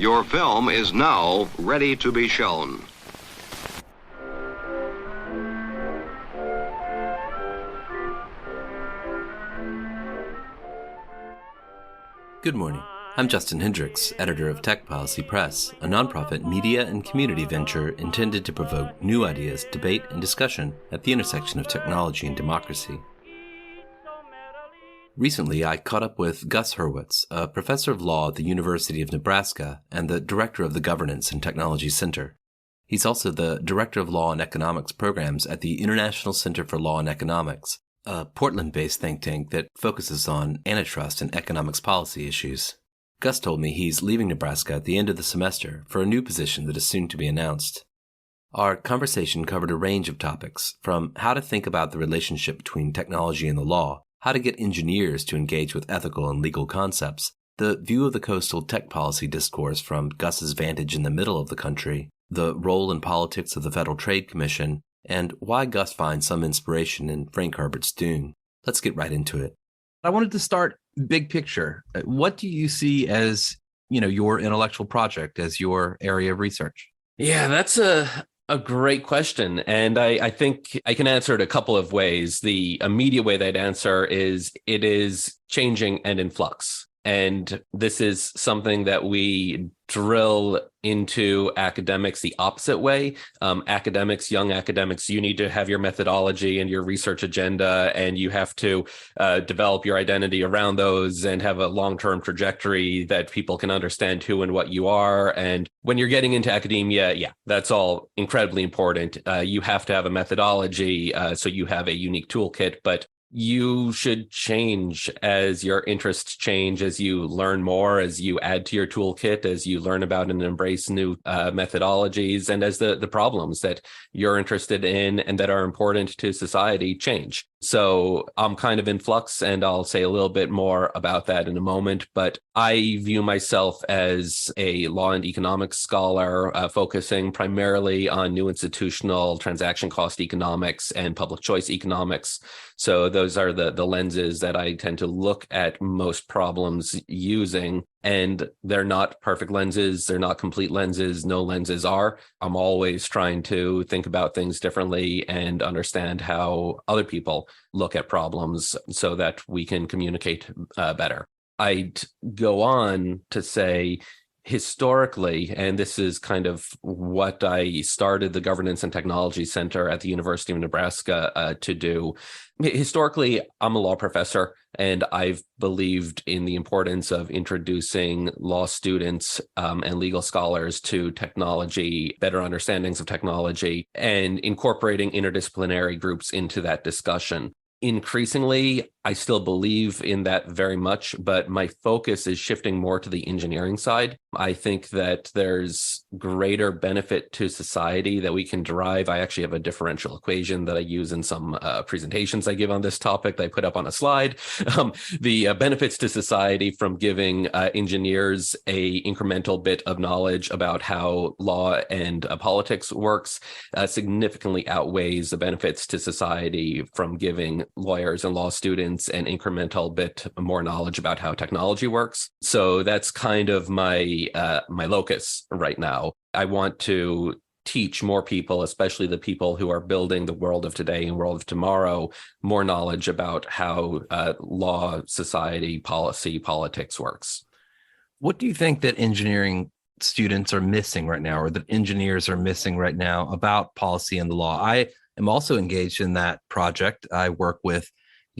Your film is now ready to be shown. Good morning. I'm Justin Hendrix, editor of Tech Policy Press, a nonprofit media and community venture intended to provoke new ideas, debate, and discussion at the intersection of technology and democracy. Recently, I caught up with Gus Hurwitz, a professor of law at the University of Nebraska and the director of the Governance and Technology Center. He's also the director of law and economics programs at the International Center for Law and Economics, a Portland-based think tank that focuses on antitrust and economics policy issues. Gus told me he's leaving Nebraska at the end of the semester for a new position that is soon to be announced. Our conversation covered a range of topics, from how to think about the relationship between technology and the law, how to get engineers to engage with ethical and legal concepts, the view of the coastal tech policy discourse from Gus's vantage in the middle of the country, the role and politics of the Federal Trade Commission, and why Gus finds some inspiration in Frank Herbert's Dune. Let's get right into it. I wanted to start big picture. What do you see as, your intellectual project, as your area of research? Yeah, that's a great question. And I think I can answer it a couple of ways. The immediate way that I'd answer is it is changing and in flux. And this is something that we drill into academics the opposite way. Young academics, you need to have your methodology and your research agenda, and you have to develop your identity around those and have a long-term trajectory that people can understand who and what you are. And when you're getting into academia, that's all incredibly important. You have to have a methodology, so you have a unique toolkit, but you should change as your interests change, as you learn more, as you add to your toolkit, as you learn about and embrace new methodologies, and as the problems that you're interested in and that are important to society change. So I'm kind of in flux, and I'll say a little bit more about that in a moment. But I view myself as a law and economics scholar, focusing primarily on new institutional transaction cost economics and public choice economics. So those are the lenses that I tend to look at most problems using. And they're not perfect lenses. They're not complete lenses. No lenses are. I'm always trying to think about things differently and understand how other people look at problems so that we can communicate better. I'd go on to say, historically, and this is kind of what I started the Governance and Technology Center at the University of Nebraska to do. Historically, I'm a law professor, and I've believed in the importance of introducing law students and legal scholars to technology, better understandings of technology, and incorporating interdisciplinary groups into that discussion. Increasingly, I still believe in that very much, but my focus is shifting more to the engineering side. I think that there's greater benefit to society that we can derive. I actually have a differential equation that I use in some presentations I give on this topic that I put up on a slide. The benefits to society from giving engineers a incremental bit of knowledge about how law and politics works significantly outweighs the benefits to society from giving lawyers and law students an incremental bit more knowledge about how technology works. So that's kind of my locus right now. I want to teach more people, especially the people who are building the world of today and world of tomorrow, more knowledge about how law, society, policy, politics works. What do you think that engineering students are missing right now, or that engineers are missing right now about policy and the law? I am also engaged in that project. I work with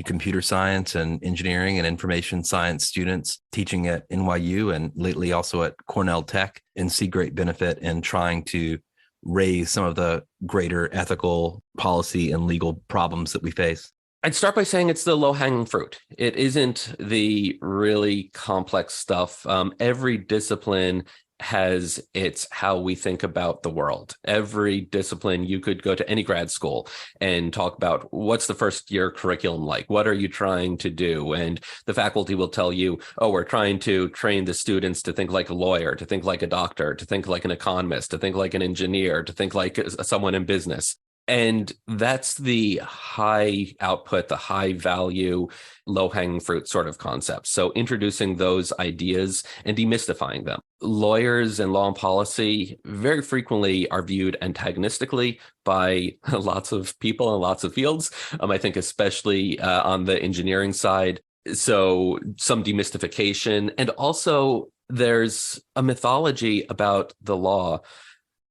computer science and engineering and information science students teaching at NYU and lately also at Cornell Tech, and see great benefit in trying to raise some of the greater ethical policy and legal problems that we face. I'd start by saying it's the low-hanging fruit. It isn't the really complex stuff. Every discipline has its how we think about the world. Every discipline, you could go to any grad school and talk about what's the first year curriculum like? What are you trying to do? And the faculty will tell you, oh, we're trying to train the students to think like a lawyer, to think like a doctor, to think like an economist, to think like an engineer, to think like someone in business. And that's the high output, the high value, low hanging fruit sort of concepts. So introducing those ideas and demystifying them. Lawyers and law and policy very frequently are viewed antagonistically by lots of people in lots of fields. I think especially on the engineering side. So some demystification, and also there's a mythology about the law.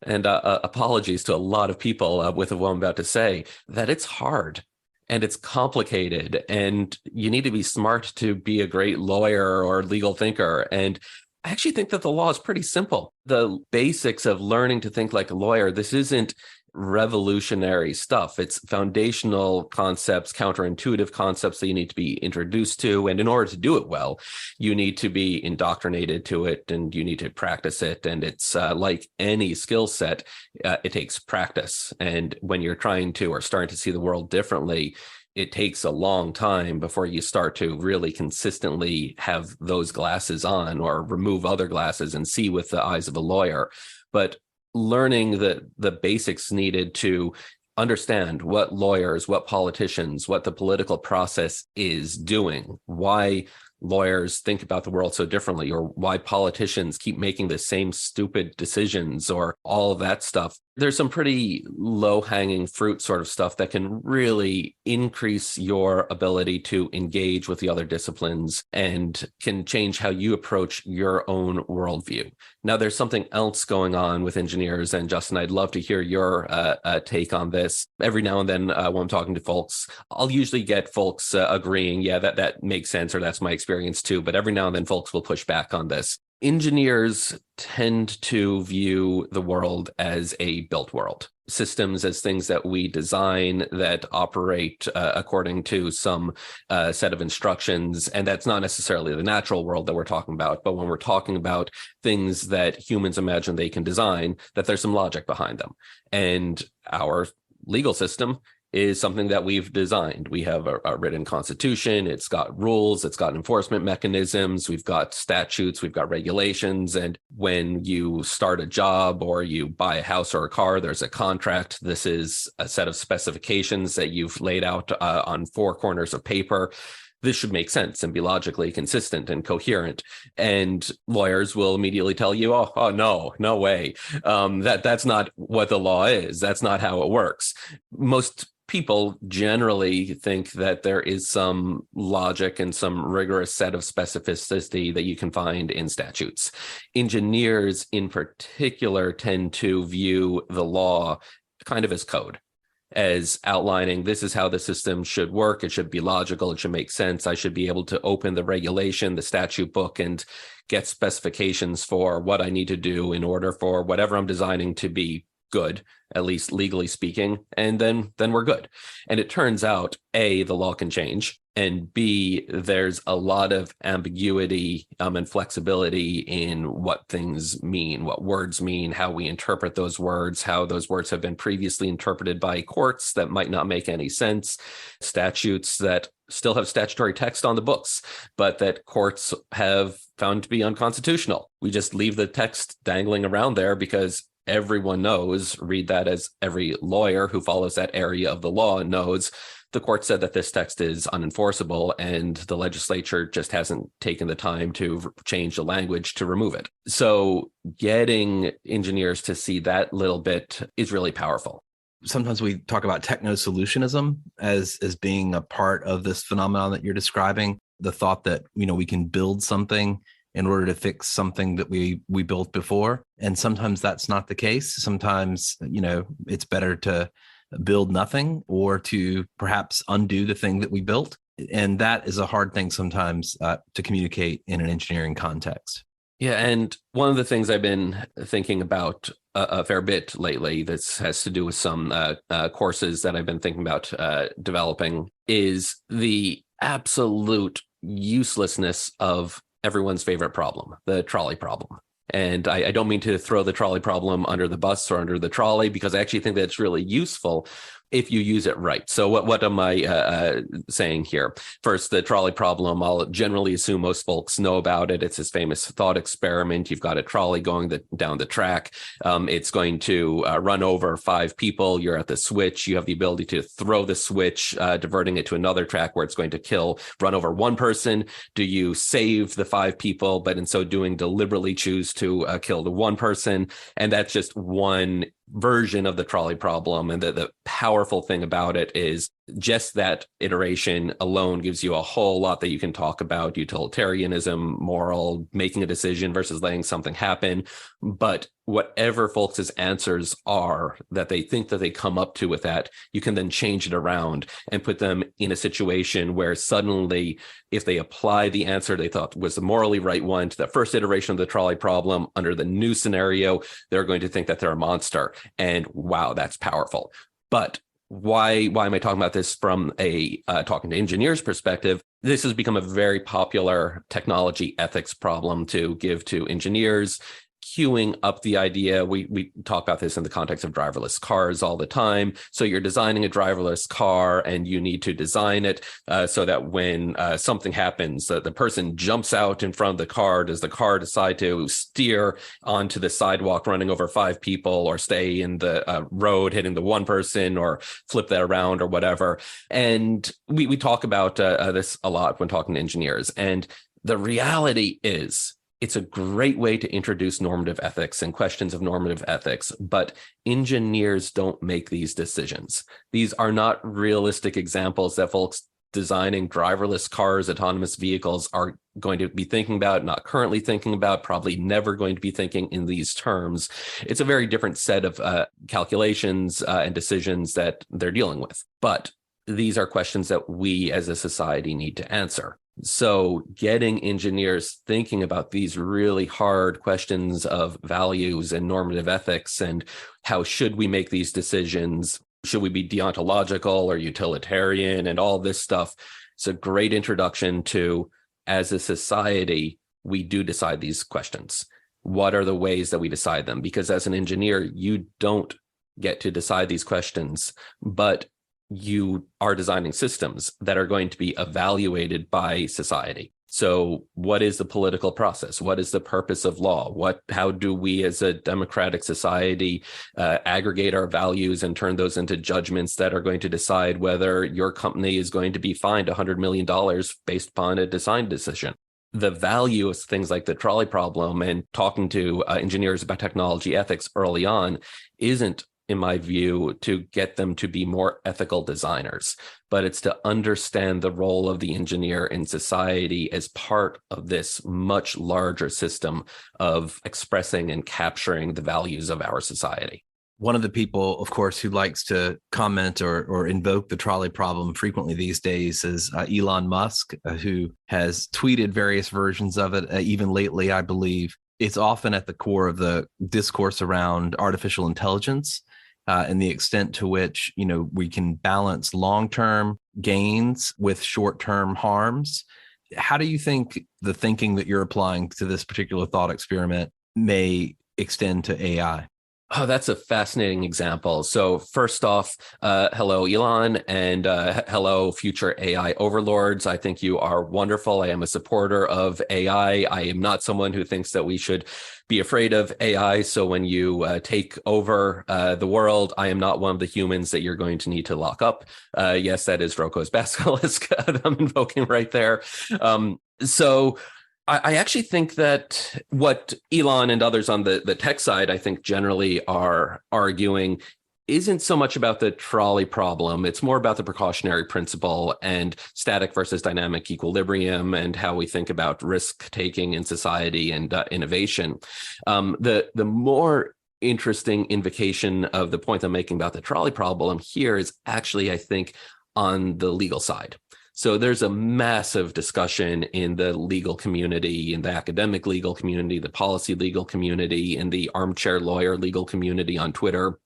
And apologies to a lot of people with what I'm about to say, that it's hard and it's complicated and you need to be smart to be a great lawyer or legal thinker. And I actually think that the law is pretty simple. The basics of learning to think like a lawyer, this isn't revolutionary stuff. It's foundational concepts, counterintuitive concepts that you need to be introduced to. And in order to do it well, you need to be indoctrinated to it and you need to practice it. And it's like any skill set, it takes practice. And when you're trying to or starting to see the world differently, it takes a long time before you start to really consistently have those glasses on or remove other glasses and see with the eyes of a lawyer. But learning the basics needed to understand what lawyers, what politicians, what the political process is doing, why lawyers think about the world so differently, or why politicians keep making the same stupid decisions, or all of that stuff. There's some pretty low-hanging fruit sort of stuff that can really increase your ability to engage with the other disciplines and can change how you approach your own worldview. Now, there's something else going on with engineers, and Justin, I'd love to hear your take on this. Every now and then when I'm talking to folks, I'll usually get folks agreeing, yeah, that makes sense, or that's my experience too. But every now and then folks will push back on this. Engineers tend to view the world as a built world, systems as things that we design that operate according to some set of instructions. And that's not necessarily the natural world that we're talking about. But when we're talking about things that humans imagine they can design, that there's some logic behind them. And our legal system is something that we've designed. We have a written constitution. It's got rules. It's got enforcement mechanisms. We've got statutes. We've got regulations. And when you start a job or you buy a house or a car, there's a contract. This is a set of specifications that you've laid out on four corners of paper. This should make sense and be logically consistent and coherent. And lawyers will immediately tell you, oh, no way. That's not what the law is. That's not how it works. Most people generally think that there is some logic and some rigorous set of specificity that you can find in statutes. Engineers in particular tend to view the law kind of as code, as outlining this is how the system should work. It should be logical. It should make sense. I should be able to open the regulation, the statute book, and get specifications for what I need to do in order for whatever I'm designing to be good, at least legally speaking, and then we're good. And it turns out, A, the law can change, and B, there's a lot of ambiguity and flexibility in what things mean, what words mean, how we interpret those words, how those words have been previously interpreted by courts that might not make any sense, statutes that still have statutory text on the books, but that courts have found to be unconstitutional. We just leave the text dangling around there because everyone knows, read that as every lawyer who follows that area of the law knows, the court said that this text is unenforceable and the legislature just hasn't taken the time to change the language to remove it. So getting engineers to see that little bit is really powerful. Sometimes we talk about techno-solutionism as being a part of this phenomenon that you're describing, the thought that, we can build something in order to fix something that we built before. And sometimes that's not the case. Sometimes, it's better to build nothing or to perhaps undo the thing that we built. And that is a hard thing sometimes to communicate in an engineering context. Yeah. And one of the things I've been thinking about a fair bit lately, this has to do with some courses that I've been thinking about developing, is the absolute uselessness of everyone's favorite problem, the trolley problem. And I don't mean to throw the trolley problem under the bus or under the trolley, because I actually think that it's really useful. if you use it right. So what am I saying here? First, the trolley problem, I'll generally assume most folks know about it. It's this famous thought experiment. You've got a trolley going down the track. It's going to run over 5 people. You're at the switch. You have the ability to throw the switch, diverting it to another track where it's going to run over 1 person. Do you save the 5 people, but in so doing deliberately choose to kill the 1 person? And that's just one version of the trolley problem. And the powerful thing about it is just that iteration alone gives you a whole lot that you can talk about: utilitarianism, moral, making a decision versus letting something happen. But whatever folks' answers are that they think that they come up to with that, you can then change it around and put them in a situation where suddenly, if they apply the answer they thought was the morally right one to the first iteration of the trolley problem, under the new scenario, they're going to think that they're a monster. And wow, that's powerful. But why am I talking about this from a talking to engineers perspective? This has become a very popular technology ethics problem to give to engineers, queuing up the idea. We talk about this in the context of driverless cars all the time. So you're designing a driverless car and you need to design it so that when something happens, the person jumps out in front of the car. Does the car decide to steer onto the sidewalk running over 5 people, or stay in the road hitting the 1 person, or flip that around or whatever? And we talk about this a lot when talking to engineers. And the reality is, it's a great way to introduce normative ethics and questions of normative ethics, but engineers don't make these decisions. These are not realistic examples that folks designing driverless cars, autonomous vehicles are going to be thinking about, not currently thinking about, probably never going to be thinking in these terms. It's a very different set of calculations and decisions that they're dealing with. But these are questions that we as a society need to answer. So getting engineers thinking about these really hard questions of values and normative ethics, and how should we make these decisions? Should we be deontological or utilitarian and all this stuff? It's a great introduction to, as a society, we do decide these questions. What are the ways that we decide them? Because as an engineer, you don't get to decide these questions, but you are designing systems that are going to be evaluated by society. So what is the political process? What is the purpose of law? How do we as a democratic society aggregate our values and turn those into judgments that are going to decide whether your company is going to be fined $100 million based upon a design decision? The value of things like the trolley problem and talking to engineers about technology ethics early on isn't, in my view, to get them to be more ethical designers, but it's to understand the role of the engineer in society as part of this much larger system of expressing and capturing the values of our society. One of the people, of course, who likes to comment or invoke the trolley problem frequently these days is Elon Musk, who has tweeted various versions of it, even lately, I believe. It's often at the core of the discourse around artificial intelligence. And the extent to which, we can balance long-term gains with short-term harms. How do you think the thinking that you're applying to this particular thought experiment may extend to AI? Oh, that's a fascinating example. So first off, hello, Elon, and hello, future AI overlords. I think you are wonderful. I am a supporter of AI. I am not someone who thinks that we should be afraid of AI. So when you take over the world, I am not one of the humans that you're going to need to lock up. Yes, that is Rocco's basilisk that I'm invoking right there. So I actually think that what Elon and others on the tech side, I think generally are arguing, isn't so much about the trolley problem. It's more about the precautionary principle and static versus dynamic equilibrium and how we think about risk taking in society and innovation. The more interesting invocation of the point I'm making about the trolley problem here is actually, I think, on the legal side. So there's a massive discussion in the legal community, in the academic legal community, the policy legal community, in the armchair lawyer legal community on Twitter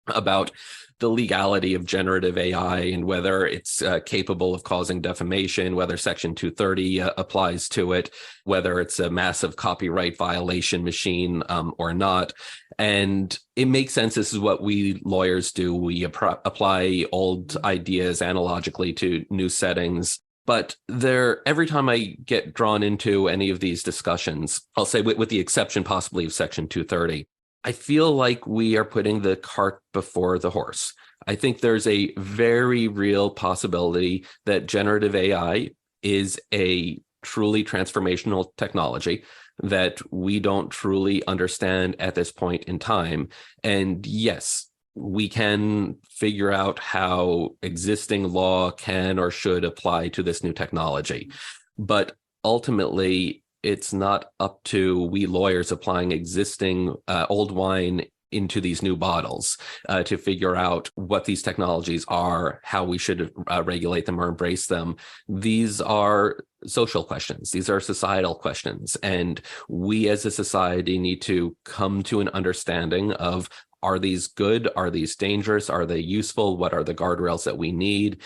about the legality of generative AI and whether it's capable of causing defamation, whether Section 230 applies to it, whether it's a massive copyright violation machine or not. And it makes sense. This is what we lawyers do. We apply old ideas analogically to new settings. But every time I get drawn into any of these discussions, I'll say with the exception possibly of Section 230, I feel like we are putting the cart before the horse. I think there's a very real possibility that generative AI is a truly transformational technology that we don't truly understand at this point in time. And yes, we can figure out how existing law can or should apply to this new technology. But ultimately, it's not up to we lawyers applying existing old wine into these new bottles to figure out what these technologies are, how we should regulate them or embrace them. These are social questions. These are societal questions. And we as a society need to come to an understanding of, are these good? Are these dangerous? Are they useful? What are the guardrails that we need?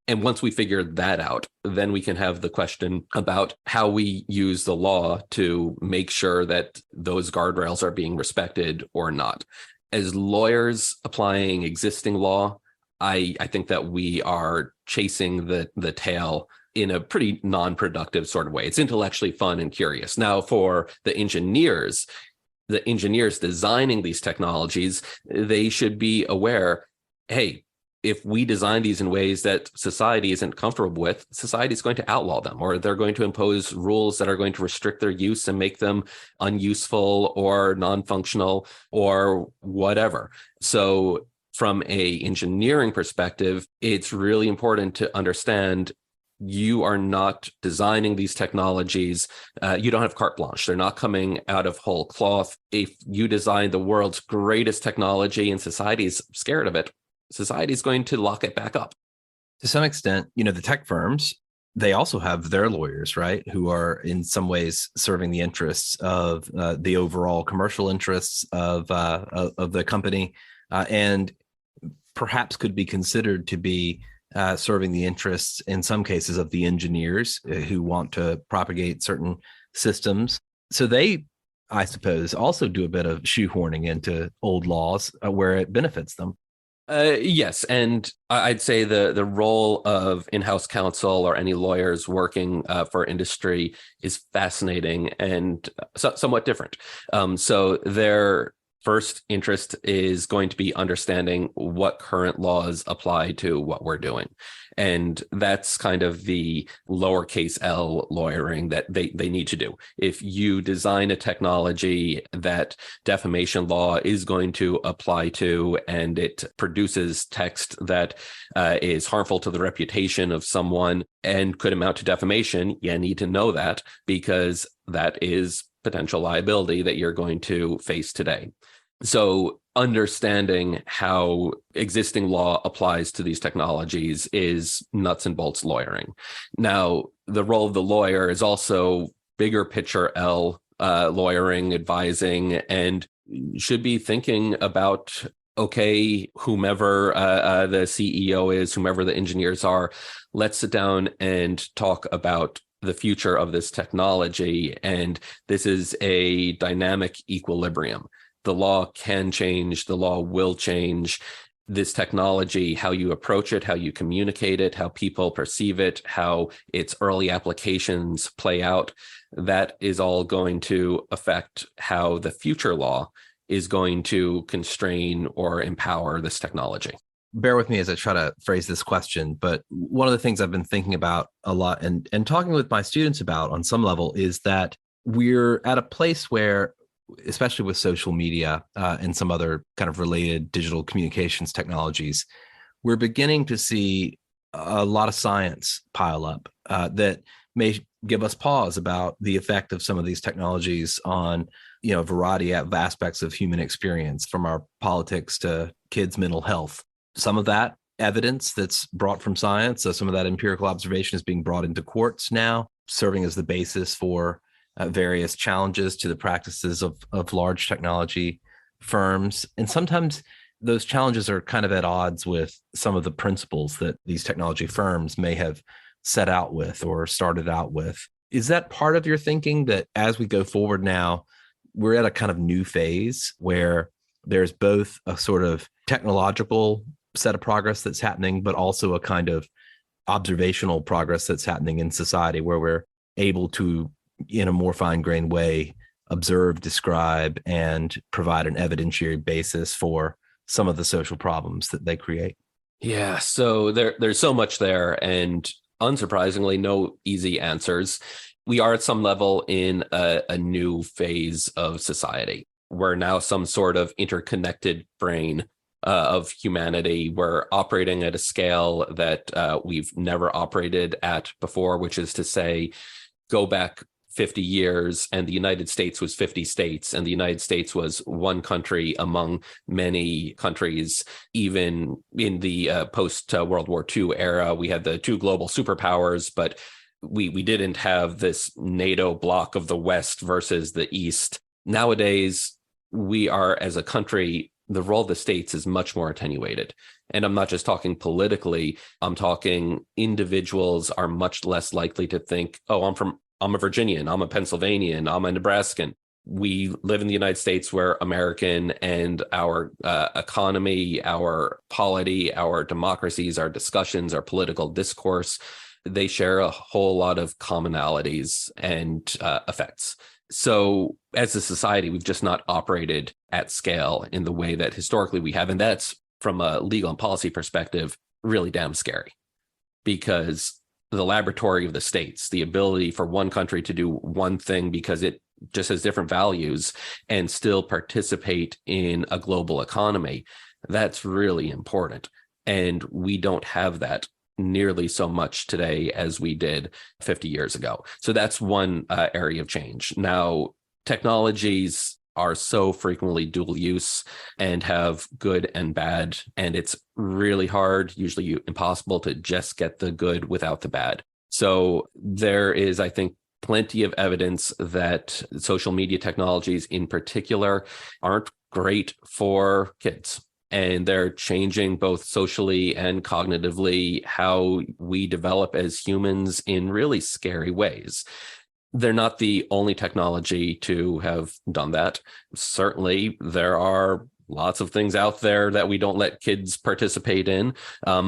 And once we figure that out, then we can have the question about how we use the law to make sure that those guardrails are being respected or not. As lawyers applying existing law, I think that we are chasing the tail in a pretty non-productive sort of way. It's intellectually fun and curious. Now, for the engineers designing these technologies, they should be aware, hey, if we design these in ways that society isn't comfortable with, society is going to outlaw them, or they're going to impose rules that are going to restrict their use and make them unuseful or non-functional or whatever. So from a engineering perspective, it's really important to understand you are not designing these technologies. You don't have carte blanche. They're not coming out of whole cloth. If you design the world's greatest technology and society is scared of it, society is going to lock it back up. To some extent, the tech firms, they also have their lawyers, right, who are in some ways serving the interests of the overall commercial interests of the company, and perhaps could be considered to be serving the interests in some cases of the engineers who want to propagate certain systems. So they, I suppose, also do a bit of shoehorning into old laws where it benefits them. Yes, and I'd say the role of in-house counsel or any lawyers working for industry is fascinating and somewhat different. So their first interest is going to be understanding what current laws apply to what we're doing. And that's kind of the lowercase L lawyering that they need to do. If you design a technology that defamation law is going to apply to, and it produces text that is harmful to the reputation of someone and could amount to defamation, you need to know that, because that is potential liability that you're going to face today. So understanding how existing law applies to these technologies is nuts and bolts lawyering. Now, the role of the lawyer is also bigger picture L, lawyering, advising, and should be thinking about, okay, whomever the CEO is, whomever the engineers are, let's sit down and talk about the future of this technology. And this is a dynamic equilibrium. The law can change, the law will change. This technology, how you approach it, how you communicate it, how people perceive it, how its early applications play out, that is all going to affect how the future law is going to constrain or empower this technology. Bear with me as I try to phrase this question, but one of the things I've been thinking about a lot and talking with my students about on some level is that we're at a place where, especially with social media and some other kind of related digital communications technologies, we're beginning to see a lot of science pile up that may give us pause about the effect of some of these technologies on, a variety of aspects of human experience, from our politics to kids' mental health. Some of that evidence that's brought from science, some of that empirical observation is being brought into courts now, serving as the basis for various challenges to the practices of large technology firms. And sometimes those challenges are kind of at odds with some of the principles that these technology firms may have set out with or started out with. Is that part of your thinking that as we go forward now, we're at a kind of new phase where there's both a sort of technological set of progress that's happening, but also a kind of observational progress that's happening in society where we're able to, in a more fine-grained way, observe, describe, and provide an evidentiary basis for some of the social problems that they create? Yeah, so there's so much there, and unsurprisingly, no easy answers. We are at some level in a new phase of society. We're now some sort of interconnected brain of humanity. We're operating at a scale that we've never operated at before, which is to say, go back 50 years and the United States was 50 states, and the United States was one country among many countries. Even in the post-World War II era, we had the two global superpowers, but we didn't have this NATO bloc of the West versus the East. Nowadays, we are, as a country, the role of the states is much more attenuated. And I'm not just talking politically, I'm talking individuals are much less likely to think, oh, I'm a Virginian, I'm a Pennsylvanian, I'm a Nebraskan. We live in the United States, we're American, and our economy, our polity, our democracies, our discussions, our political discourse, they share a whole lot of commonalities and effects. So as a society, we've just not operated at scale in the way that historically we have. And that's, from a legal and policy perspective, really damn scary, because the laboratory of the states, the ability for one country to do one thing because it just has different values and still participate in a global economy, that's really important. And we don't have that nearly so much today as we did 50 years ago. So that's one area of change. Now, technologies are so frequently dual use and have good and bad, and it's really hard, usually impossible, to just get the good without the bad. So there is, I think, plenty of evidence that social media technologies in particular aren't great for kids. And they're changing both socially and cognitively how we develop as humans in really scary ways. They're not the only technology to have done that. Certainly, there are lots of things out there that we don't let kids participate in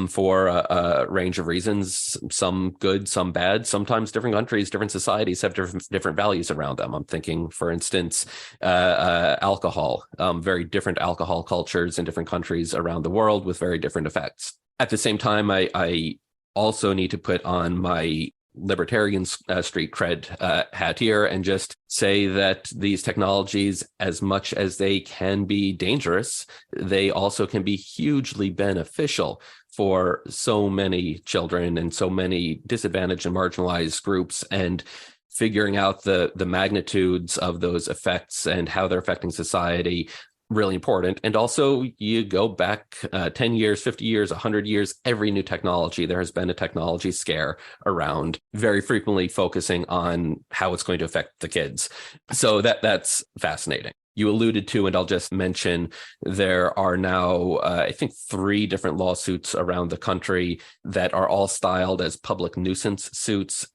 for a range of reasons, some good, some bad. Sometimes different countries, different societies have different values around them. I'm thinking, for instance, alcohol, very different alcohol cultures in different countries around the world with very different effects. At the same time, I also need to put on my libertarian street cred hat here and just say that these technologies, as much as they can be dangerous, they also can be hugely beneficial for so many children and so many disadvantaged and marginalized groups. And figuring out the magnitudes of those effects and how they're affecting society, really important. And also, you go back 10 years, 50 years, 100 years, every new technology, there has been a technology scare around, very frequently focusing on how it's going to affect the kids. So that's fascinating. You alluded to, and I'll just mention, there are now, I think, 3 different lawsuits around the country that are all styled as public nuisance suits,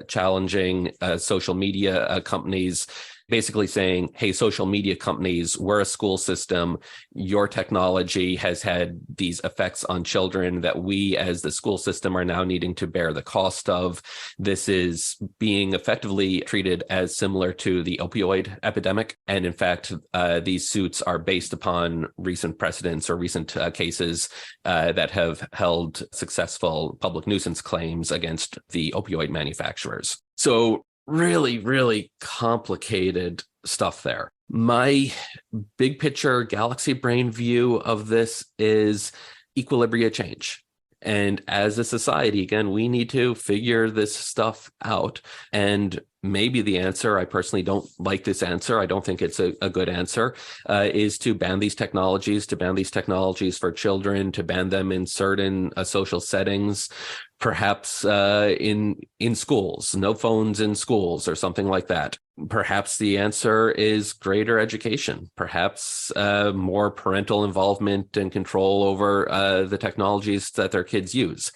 challenging social media companies, basically saying, hey, social media companies, we're a school system. Your technology has had these effects on children that we as the school system are now needing to bear the cost of. This is being effectively treated as similar to the opioid epidemic. And in fact, these suits are based upon recent precedents or recent cases that have held successful public nuisance claims against the opioid manufacturers. So really, really complicated stuff there. My big picture galaxy brain view of this is equilibria change. And as a society, again, we need to figure this stuff out. And maybe the answer, I personally don't like this answer, I don't think it's a good answer, is to ban these technologies, for children, to ban them in certain social settings, perhaps in schools, no phones in schools or something like that. Perhaps the answer is greater education, perhaps more parental involvement and control over the technologies that their kids use.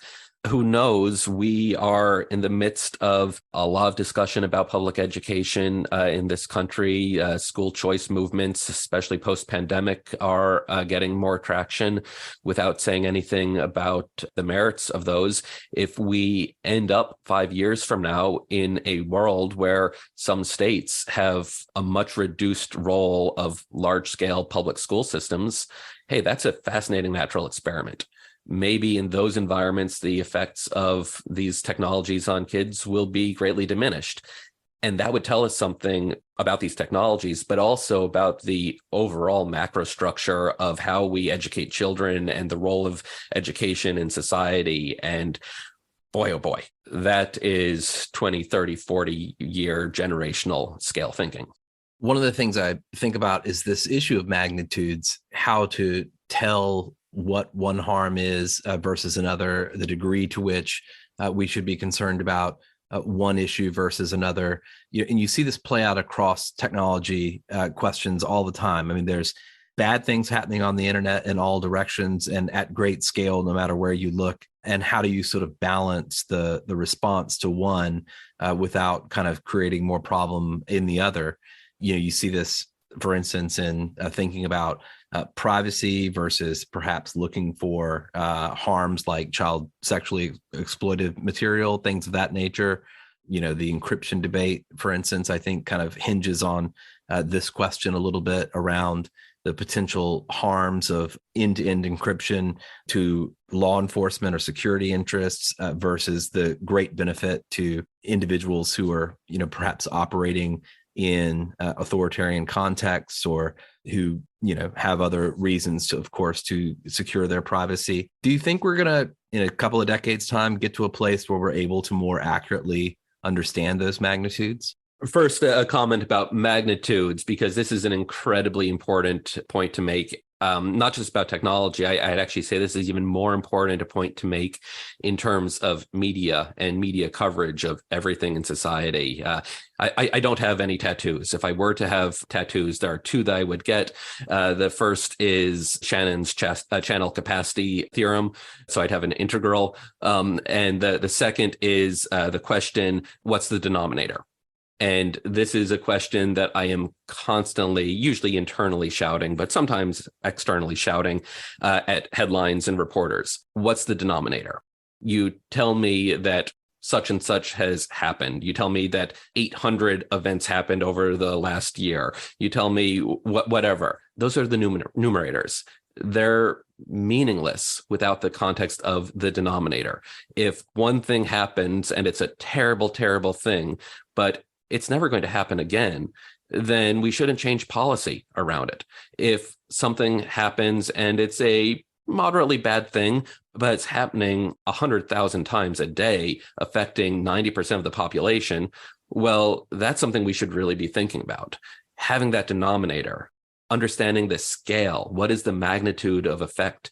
Who knows? We are in the midst of a lot of discussion about public education in this country. School choice movements, especially post-pandemic, are getting more traction without saying anything about the merits of those. If we end up 5 years from now in a world where some states have a much reduced role of large-scale public school systems, hey, that's a fascinating natural experiment. Maybe in those environments, the effects of these technologies on kids will be greatly diminished. And that would tell us something about these technologies, but also about the overall macro structure of how we educate children and the role of education in society. And boy, oh boy, that is 20, 30, 40-year generational scale thinking. One of the things I think about is this issue of magnitudes, how to tell what one harm is versus another, the degree to which we should be concerned about one issue versus another. And you see this play out across technology questions all the time. I mean, there's bad things happening on the internet in all directions and at great scale, no matter where you look. And how do you sort of balance the response to one without kind of creating more problem in the other? You see this, for instance, in thinking about privacy versus perhaps looking for harms like child sexually exploitive material, things of that nature. The encryption debate, for instance, I think kind of hinges on this question a little bit around the potential harms of end-to-end encryption to law enforcement or security interests versus the great benefit to individuals who are, perhaps operating in authoritarian contexts or who, have other reasons to, of course, to secure their privacy. Do you think we're going to, in a couple of decades' time, get to a place where we're able to more accurately understand those magnitudes? First, a comment about magnitudes, because this is an incredibly important point to make. Not just about technology. I'd actually say this is even more important a point to make in terms of media and media coverage of everything in society. I don't have any tattoos. If I were to have tattoos, there are two that I would get. The first is Shannon's channel capacity theorem. So I'd have an integral. And the second is the question, what's the denominator? And this is a question that I am constantly, usually internally shouting, but sometimes externally shouting at headlines and reporters. What's the denominator? You tell me that such and such has happened. You tell me that 800 events happened over the last year. You tell me whatever. Those are the numerators. They're meaningless without the context of the denominator. If one thing happens and it's a terrible, terrible thing, but it's never going to happen again, then we shouldn't change policy around it. If something happens and it's a moderately bad thing, but it's happening 100,000 times a day, affecting 90% of the population, well, that's something we should really be thinking about. Having that denominator, understanding the scale, what is the magnitude of effect,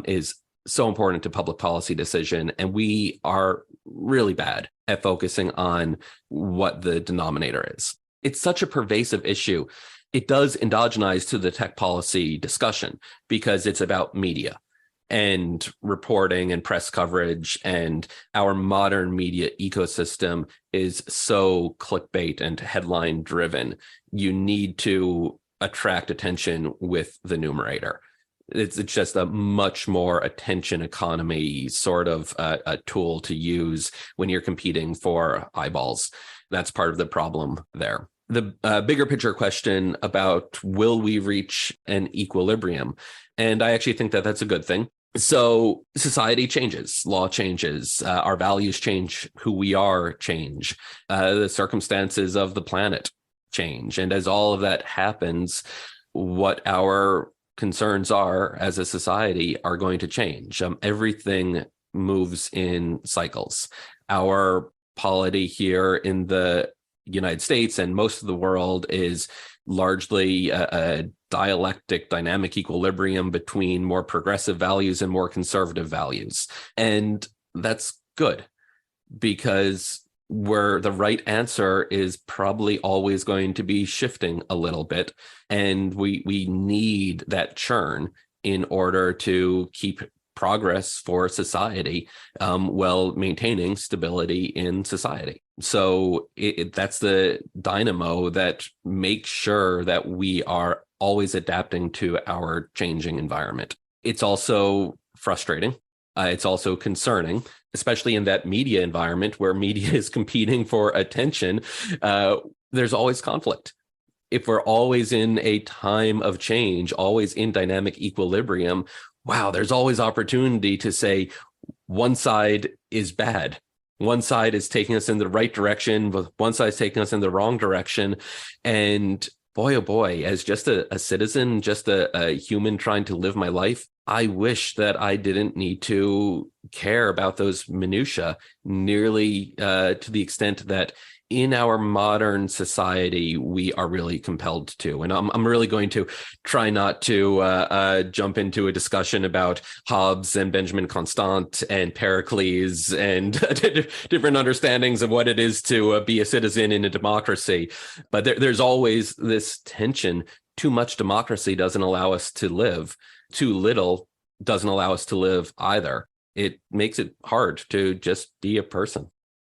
is so important to public policy decision. And we are really bad at focusing on what the denominator is. It's such a pervasive issue. It does endogenize to the tech policy discussion because it's about media and reporting and press coverage, and our modern media ecosystem is so clickbait and headline driven. You need to attract attention with the numerator. It's just a much more attention economy sort of a tool to use when you're competing for eyeballs. That's part of the problem there. The bigger picture question about will we reach an equilibrium? And I actually think that that's a good thing. So society changes, law changes, our values change, who we are change, the circumstances of the planet change. And as all of that happens, what our concerns are as a society are going to change. Everything moves in cycles. Our polity here in the United States and most of the world is largely a dialectic, dynamic equilibrium between more progressive values and more conservative values. And that's good because where the right answer is probably always going to be shifting a little bit. And we need that churn in order to keep progress for society while maintaining stability in society. So that's the dynamo that makes sure that we are always adapting to our changing environment. It's also frustrating. It's also concerning, especially in that media environment where media is competing for attention. There's always conflict. If we're always in a time of change, always in dynamic equilibrium, wow, there's always opportunity to say one side is bad. One side is taking us in the right direction, but one side is taking us in the wrong direction. And boy, oh boy, as just a citizen, just a human trying to live my life, I wish that I didn't need to care about those minutia nearly to the extent that in our modern society, we are really compelled to. And I'm really going to try not to jump into a discussion about Hobbes and Benjamin Constant and Pericles and different understandings of what it is to be a citizen in a democracy. But there's always this tension. Too much democracy doesn't allow us to live. Too little doesn't allow us to live either. It makes it hard to just be a person.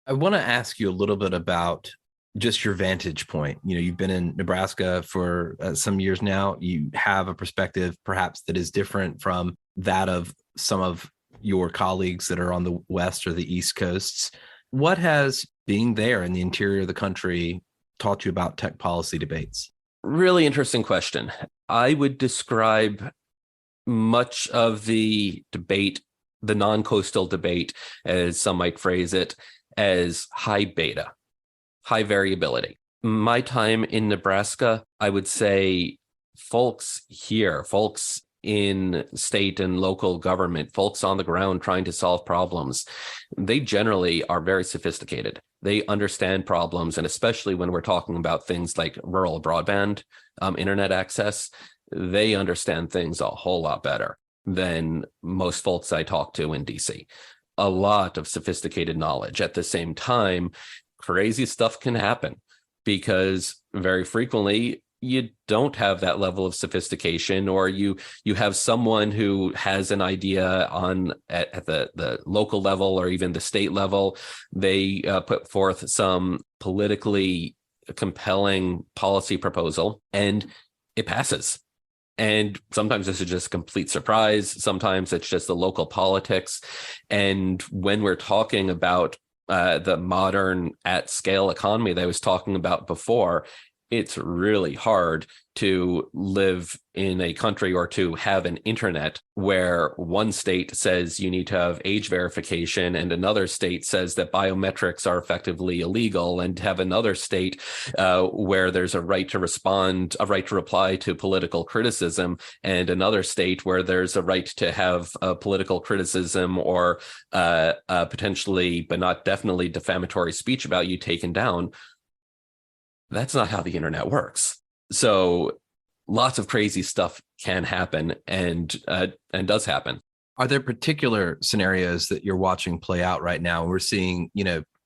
I want to ask you a little bit about just your vantage point. You've been in Nebraska for some years now. You have a perspective perhaps that is different from that of some of your colleagues that are on the West or the East Coasts. What has being there in the interior of the country taught you about tech policy debates? Really interesting question. I would describe much of the debate, the non-coastal debate, as some might phrase it, as high beta, high variability. My time in Nebraska, I would say folks here, folks in state and local government, folks on the ground trying to solve problems, they generally are very sophisticated. They understand problems, and especially when we're talking about things like rural broadband, internet access, they understand things a whole lot better than most folks I talk to in DC. A lot of sophisticated knowledge. At the same time, crazy stuff can happen because very frequently you don't have that level of sophistication, or you have someone who has an idea at the local level or even the state level. They put forth some politically compelling policy proposal and it passes. And sometimes this is just a complete surprise. Sometimes it's just the local politics. And when we're talking about the modern at-scale economy that I was talking about before, it's really hard to live in a country or to have an internet where one state says you need to have age verification and another state says that biometrics are effectively illegal, and have another state where there's a right to respond, a right to reply to political criticism, and another state where there's a right to have political criticism or potentially, but not definitely, defamatory speech about you taken down. That's not how the internet works. So lots of crazy stuff can happen and does happen. Are there particular scenarios that you're watching play out right now? We're seeing,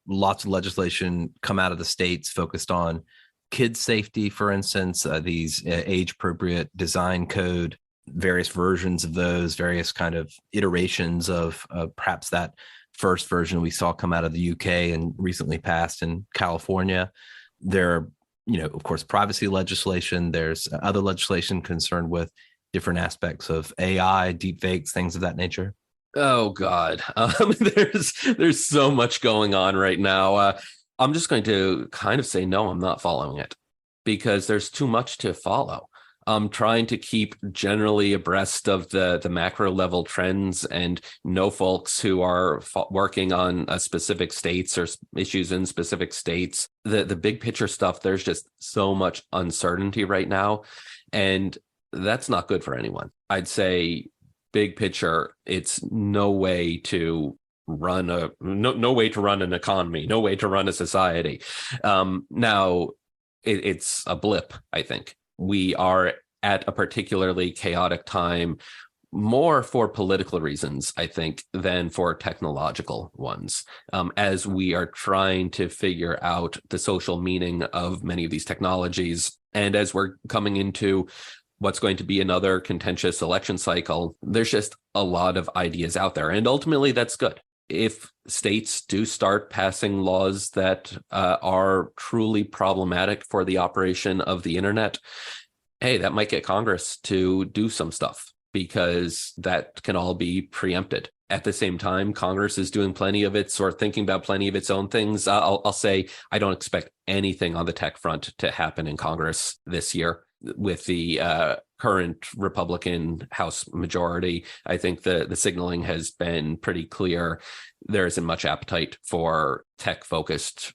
lots of legislation come out of the states focused on kids' safety, for instance, these age-appropriate design code, various versions of those, various kind of iterations of perhaps that first version we saw come out of the UK and recently passed in California. There are, of course, privacy legislation. There's other legislation concerned with different aspects of AI, deepfakes, things of that nature. Oh, God. There's so much going on right now. I'm just going to kind of say, no, I'm not following it because there's too much to follow. I'm trying to keep generally abreast of the macro level trends and know folks who are working on specific states or issues in specific states. The big picture stuff, there's just so much uncertainty right now, and that's not good for anyone. I'd say big picture, it's no way to run no way to run an economy, no way to run a society. Now, it's a blip, I think. We are at a particularly chaotic time more for political reasons, I think, than for technological ones, as we are trying to figure out the social meaning of many of these technologies. And as we're coming into what's going to be another contentious election cycle, there's just a lot of ideas out there. And ultimately, that's good. If states do start passing laws that are truly problematic for the operation of the internet, hey, that might get Congress to do some stuff, because that can all be preempted. At the same time, Congress is doing plenty of its, or thinking about plenty of its own things. I'll say I don't expect anything on the tech front to happen in Congress this year. With the current Republican House majority, I think the signaling has been pretty clear. There isn't much appetite for tech-focused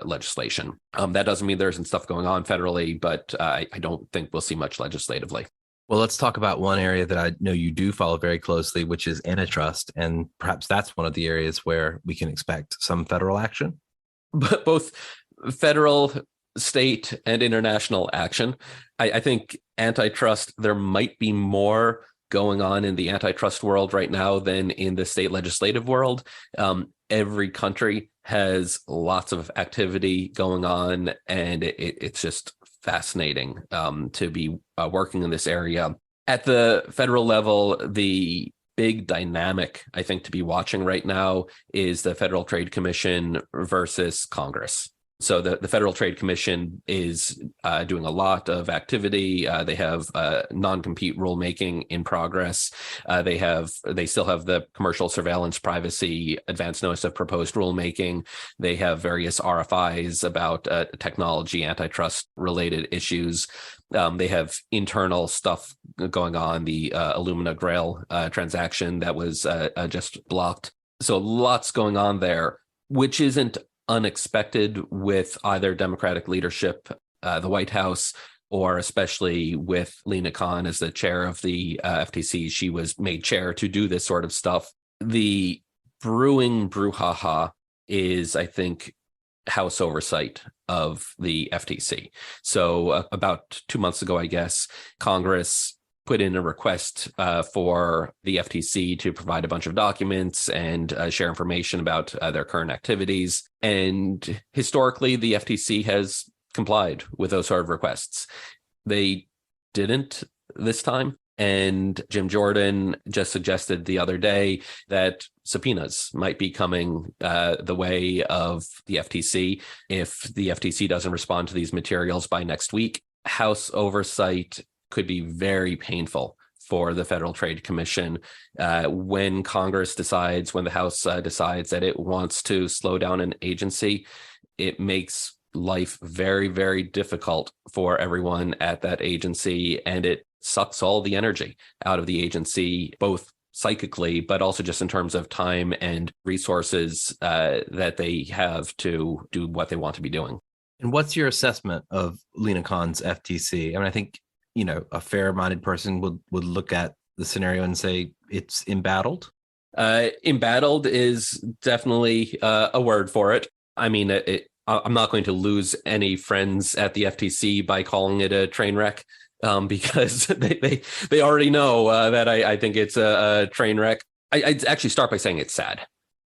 legislation. That doesn't mean there isn't stuff going on federally, but I don't think we'll see much legislatively. Well, let's talk about one area that I know you do follow very closely, which is antitrust. And perhaps that's one of the areas where we can expect some federal action. But both federal, state, and international action. I think antitrust, there might be more going on in the antitrust world right now than in the state legislative world. Every country has lots of activity going on, and it's just fascinating to be working in this area. At the federal level, the big dynamic, I think, to be watching right now is the Federal Trade Commission versus Congress. So the Federal Trade Commission is doing a lot of activity. They have non-compete rulemaking in progress. They still have the commercial surveillance privacy advance notice of proposed rulemaking. They have various RFIs about technology antitrust related issues. They have internal stuff going on, the Illumina Grail transaction that was just blocked. So lots going on there, which isn't unexpected with either Democratic leadership, the White House, or especially with Lina Khan as the chair of the FTC. She was made chair to do this sort of stuff. The brewing brouhaha is, I think, House oversight of the FTC. So about 2 months ago, I guess, Congress put in a request for the FTC to provide a bunch of documents and share information about their current activities. And historically, the FTC has complied with those sort of requests. They didn't this time. And Jim Jordan just suggested the other day that subpoenas might be coming the way of the FTC if the FTC doesn't respond to these materials by next week. House oversight could be very painful for the Federal Trade Commission when Congress decides, when the House decides that it wants to slow down an agency. It makes life very, very difficult for everyone at that agency, and it sucks all the energy out of the agency, both psychically, but also just in terms of time and resources that they have to do what they want to be doing. And what's your assessment of Lina Khan's FTC? I mean, I think, you know, a fair-minded person would look at the scenario and say it's embattled. Embattled is definitely a word for it. I mean, I'm not going to lose any friends at the FTC by calling it a train wreck, because they already know that I think it's a train wreck. I'd actually start by saying it's sad.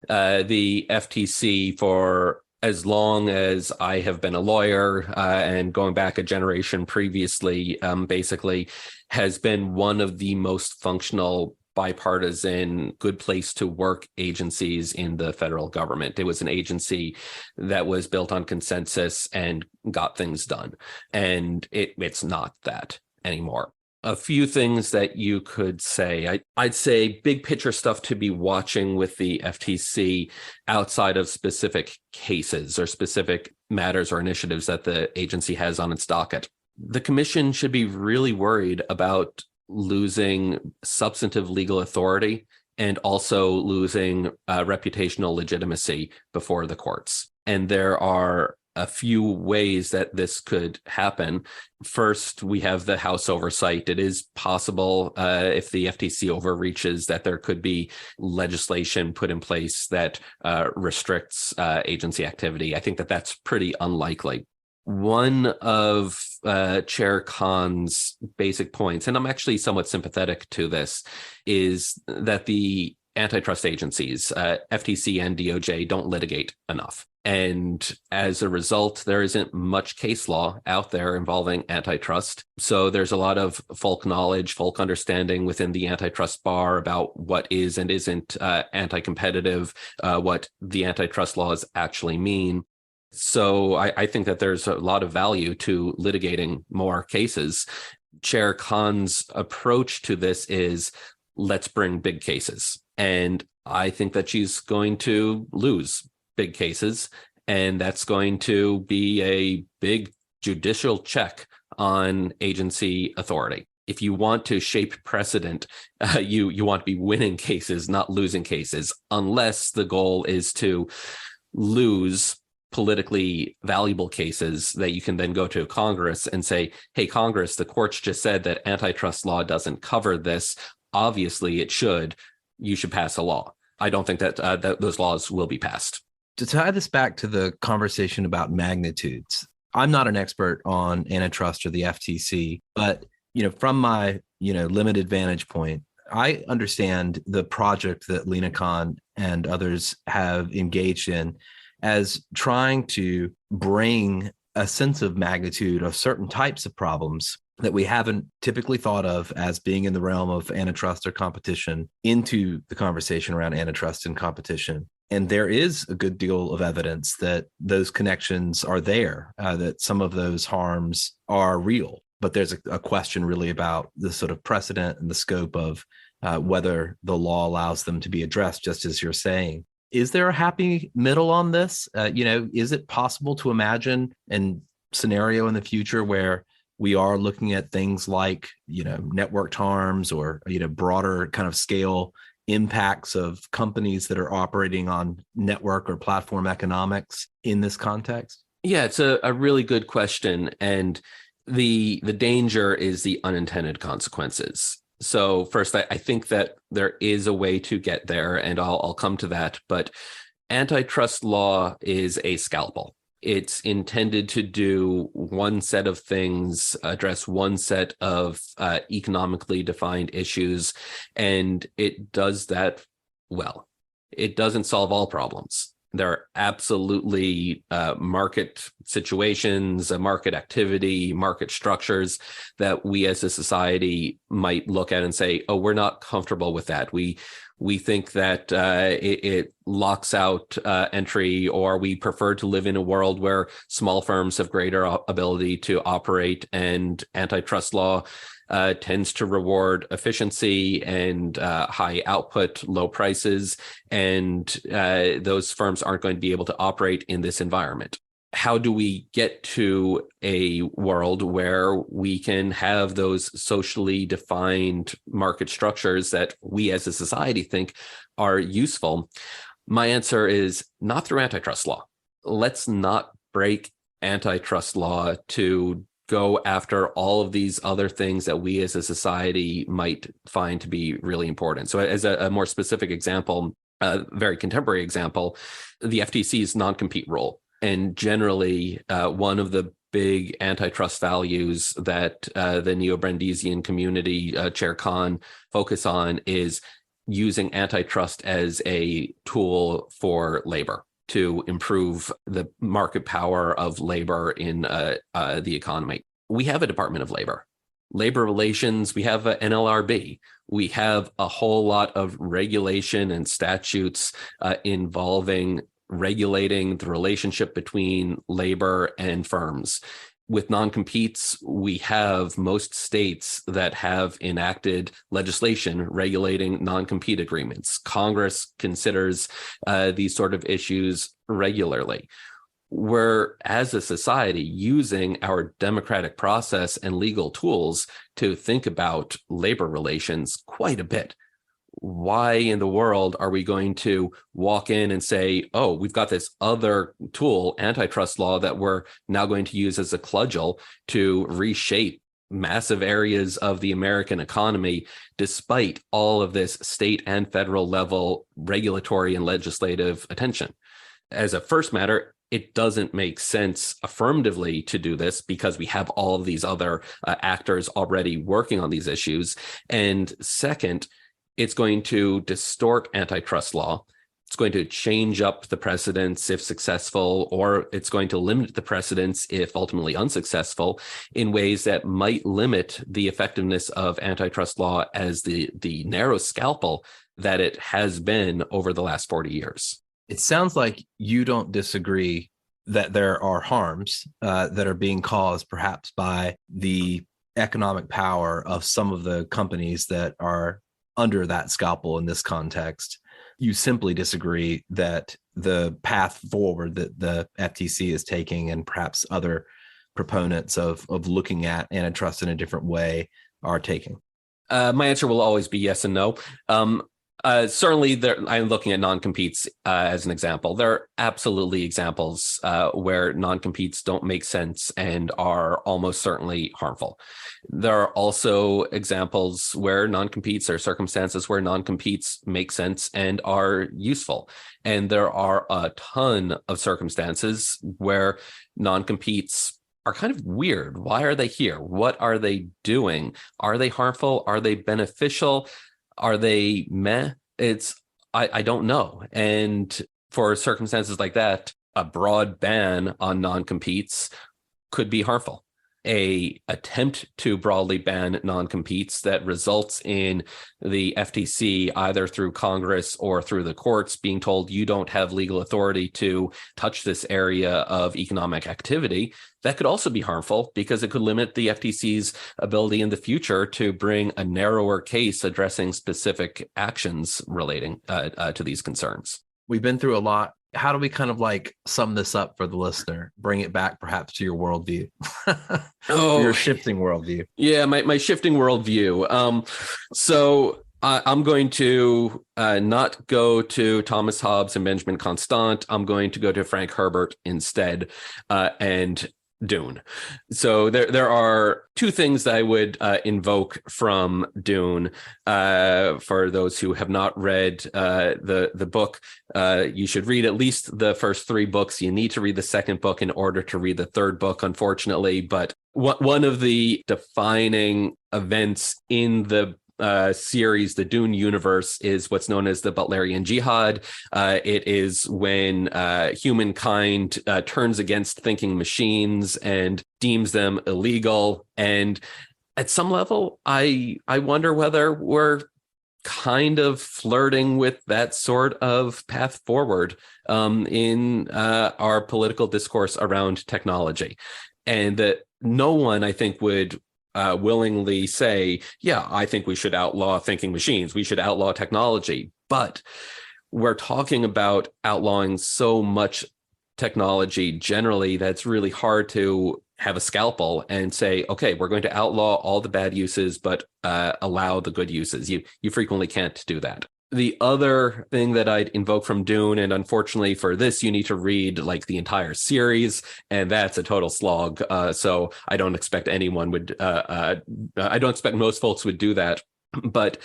The FTC, for as long as I have been a lawyer, and going back a generation previously, basically has been one of the most functional, bipartisan, good place to work agencies in the federal government. It was an agency that was built on consensus and got things done. And it's not that anymore. A few things that you could say. I'd say big picture stuff to be watching with the FTC outside of specific cases or specific matters or initiatives that the agency has on its docket. The commission should be really worried about losing substantive legal authority and also losing reputational legitimacy before the courts. And there are a few ways that this could happen. First, we have the House oversight. It is possible if the FTC overreaches that there could be legislation put in place that restricts agency activity. I think that that's pretty unlikely. One of Chair Khan's basic points, and I'm actually somewhat sympathetic to this, is that the antitrust agencies, FTC and DOJ, don't litigate enough. And as a result, there isn't much case law out there involving antitrust. So there's a lot of folk knowledge, folk understanding within the antitrust bar about what is and isn't anti-competitive, what the antitrust laws actually mean. So I think that there's a lot of value to litigating more cases. Chair Khan's approach to this is, let's bring big cases. And I think that she's going to lose big cases, and that's going to be a big judicial check on agency authority. If you want to shape precedent, you want to be winning cases, not losing cases, unless the goal is to lose politically valuable cases that you can then go to Congress and say, hey, Congress, the courts just said that antitrust law doesn't cover this. Obviously, it should. You should pass a law. I don't think that, that those laws will be passed. To tie this back to the conversation about magnitudes, I'm not an expert on antitrust or the FTC, but from my limited vantage point, I understand the project that Lina Khan and others have engaged in as trying to bring a sense of magnitude of certain types of problems that we haven't typically thought of as being in the realm of antitrust or competition into the conversation around antitrust and competition. And there is a good deal of evidence that those connections are there, that some of those harms are real. But there's a question really about the sort of precedent and the scope of whether the law allows them to be addressed, just as you're saying. Is there a happy middle on this? Is it possible to imagine a scenario in the future where we are looking at things like, networked harms or, broader kind of scale impacts of companies that are operating on network or platform economics in this context? Yeah, it's a really good question. And the danger is the unintended consequences. So first, I think that there is a way to get there, and I'll come to that. But antitrust law is a scalpel. It's intended to do one set of things, address one set of economically defined issues, and it does that well. It doesn't solve all problems. There are absolutely market situations, market activity, market structures that we as a society might look at and say, oh, we're not comfortable with that. We think that it locks out entry, or we prefer to live in a world where small firms have greater ability to operate, and antitrust law tends to reward efficiency and high output, low prices, and those firms aren't going to be able to operate in this environment. How do we get to a world where we can have those socially defined market structures that we as a society think are useful? My answer is not through antitrust law. Let's not break antitrust law to go after all of these other things that we as a society might find to be really important. So as a more specific example, a very contemporary example, the FTC's non-compete rule. And generally, one of the big antitrust values that the neo-Brandesian community, Chair Khan, focus on is using antitrust as a tool for labor to improve the market power of labor in the economy. We have a Department of Labor Relations. We have an NLRB. We have a whole lot of regulation and statutes involving regulating the relationship between labor and firms. With non-competes, we have most states that have enacted legislation regulating non-compete agreements. Congress considers these sort of issues regularly. We're, as a society, using our democratic process and legal tools to think about labor relations quite a bit. Why in the world are we going to walk in and say, oh, we've got this other tool, antitrust law, that we're now going to use as a cudgel to reshape massive areas of the American economy, despite all of this state and federal level regulatory and legislative attention? As a first matter, it doesn't make sense affirmatively to do this because we have all of these other actors already working on these issues. And second, it's going to distort antitrust law. It's going to change up the precedents if successful, or it's going to limit the precedents if ultimately unsuccessful in ways that might limit the effectiveness of antitrust law as the narrow scalpel that it has been over the last 40 years. It sounds like you don't disagree that there are harms that are being caused perhaps by the economic power of some of the companies that are under that scalpel in this context. You simply disagree that the path forward that the FTC is taking and perhaps other proponents of looking at antitrust in a different way are taking. My answer will always be yes and no. Certainly, I'm looking at non-competes as an example. There are absolutely examples where non-competes don't make sense and are almost certainly harmful. There are also examples where non-competes or circumstances where non-competes make sense and are useful. And there are a ton of circumstances where non-competes are kind of weird. Why are they here? What are they doing? Are they harmful? Are they beneficial? Are they meh? I don't know. And for circumstances like that, a broad ban on non-competes could be harmful. An attempt to broadly ban non-competes that results in the FTC, either through Congress or through the courts, being told you don't have legal authority to touch this area of economic activity, that could also be harmful because it could limit the FTC's ability in the future to bring a narrower case addressing specific actions relating to these concerns. We've been through a lot. How do we kind of like sum this up for the listener? Bring it back perhaps to your worldview. Your shifting worldview. Yeah, my shifting worldview. So I'm going to not go to Thomas Hobbes and Benjamin Constant. I'm going to go to Frank Herbert instead, and Dune. So there are two things that I would invoke from Dune. For those who have not read the book, you should read at least the first three books. You need to read the second book in order to read the third book, unfortunately. But one of the defining events in the series, the Dune universe, is what's known as the Butlerian Jihad. It is when humankind turns against thinking machines and deems them illegal. And at some level, I wonder whether we're kind of flirting with that sort of path forward in our political discourse around technology. And that no one, I think, would willingly say, yeah, I think we should outlaw thinking machines. We should outlaw technology. But we're talking about outlawing so much technology generally that's really hard to have a scalpel and say, okay, we're going to outlaw all the bad uses, but allow the good uses. You frequently can't do that. The other thing that I'd invoke from Dune, and unfortunately for this, you need to read like the entire series, and that's a total slog. So I don't expect anyone would, I don't expect most folks would do that. But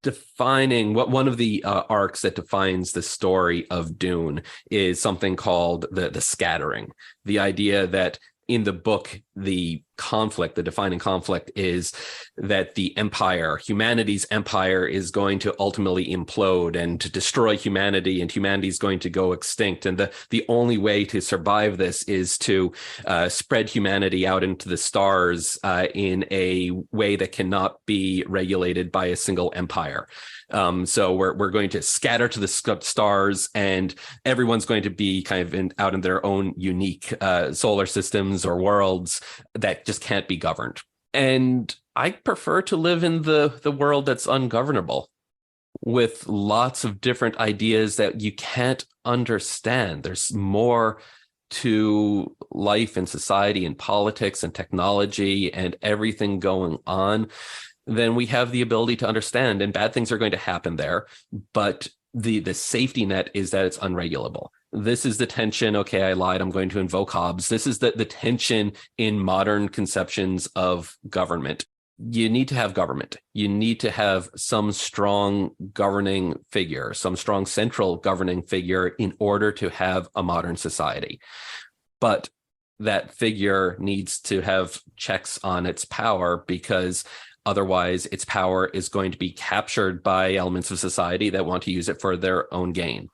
defining one of the arcs that defines the story of Dune is something called the scattering. The idea that in the book, the defining conflict is that the empire, humanity's empire, is going to ultimately implode and to destroy humanity, and humanity is going to go extinct. And the only way to survive this is to spread humanity out into the stars in a way that cannot be regulated by a single empire. So we're going to scatter to the stars, and everyone's going to be kind of out in their own unique solar systems or worlds that just can't be governed. And I prefer to live in the world that's ungovernable, with lots of different ideas that you can't understand. There's more to life and society and politics and technology and everything going on than we have the ability to understand. And bad things are going to happen there. But the safety net is that it's unregulable. This is the tension. Okay, I lied. I'm going to invoke Hobbes. This is the tension in modern conceptions of government. you need to have government. You need to have some strong governing figure, some strong central governing figure in order to have a modern society. But that figure needs to have checks on its power, because otherwise its power is going to be captured by elements of society that want to use it for their own gain.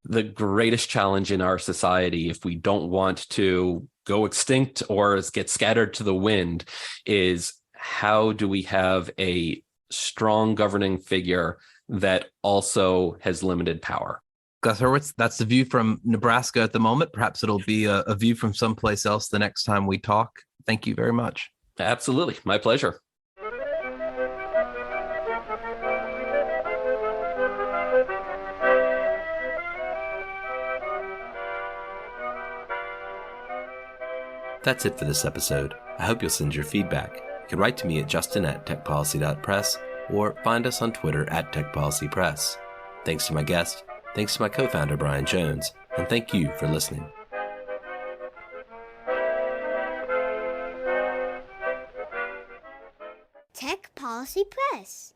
The greatest challenge in our society, if we don't want to go extinct or get scattered to the wind, is how do we have a strong governing figure that also has limited power? Gus Hurwitz, that's the view from Nebraska at the moment. Perhaps it'll be a view from someplace else the next time we talk. Thank you very much. Absolutely. My pleasure. That's it for this episode. I hope you'll send your feedback. You can write to me at justin@techpolicy.press or find us on Twitter @techpolicypress. Thanks to my guest. Thanks to my co-founder, Brian Jones, and thank you for listening. Tech Policy Press.